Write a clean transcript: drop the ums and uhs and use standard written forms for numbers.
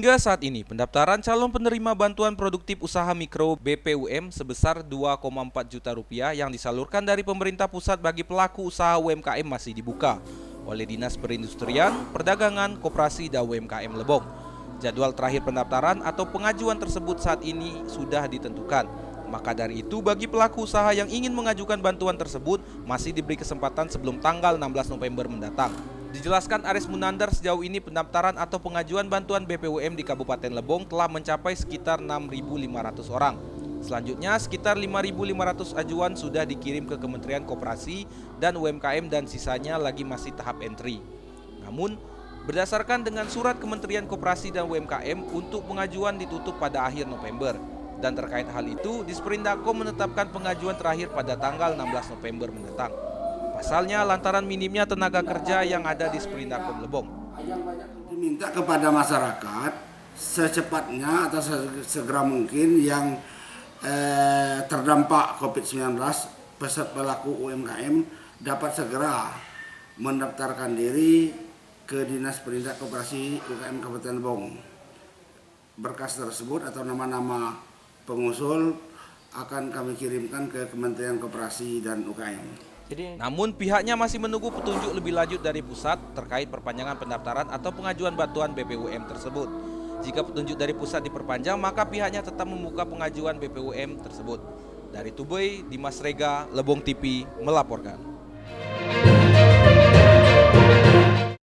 Hingga saat ini, pendaftaran calon penerima bantuan produktif usaha mikro BPUM sebesar Rp2,4 juta yang disalurkan dari pemerintah pusat bagi pelaku usaha UMKM masih dibuka oleh Dinas Perindustrian, Perdagangan, Koperasi, dan UMKM Lebong. Jadwal terakhir pendaftaran atau pengajuan tersebut saat ini sudah ditentukan. Maka dari itu, bagi pelaku usaha yang ingin mengajukan bantuan tersebut masih diberi kesempatan sebelum tanggal 16 November mendatang. Dijelaskan Aris Munandar, sejauh ini pendaftaran atau pengajuan bantuan BPUM di Kabupaten Lebong telah mencapai sekitar 6.500 orang. Selanjutnya, sekitar 5.500 ajuan sudah dikirim ke Kementerian Koperasi dan UMKM dan sisanya lagi masih tahap entry. Namun, berdasarkan dengan surat Kementerian Koperasi dan UMKM, untuk pengajuan ditutup pada akhir November. Dan terkait hal itu, Disperindakom menetapkan pengajuan terakhir pada tanggal 16 November mendatang. Pasalnya, lantaran minimnya tenaga kerja yang ada di Disperindakom Lebong. Diminta kepada masyarakat secepatnya atau segera mungkin yang terdampak COVID-19 pelaku UMKM dapat segera mendaftarkan diri ke Dinas Perindak Koperasi UKM Kabupaten Lebong. Berkas tersebut atau nama-nama pengusul akan kami kirimkan ke Kementerian Koperasi dan UKM. Namun pihaknya masih menunggu petunjuk lebih lanjut dari pusat terkait perpanjangan pendaftaran atau pengajuan bantuan BPUM tersebut. Jika petunjuk dari pusat diperpanjang, maka pihaknya tetap membuka pengajuan BPUM tersebut. Dari Tubei, Dimas Rega, Lebong TV melaporkan.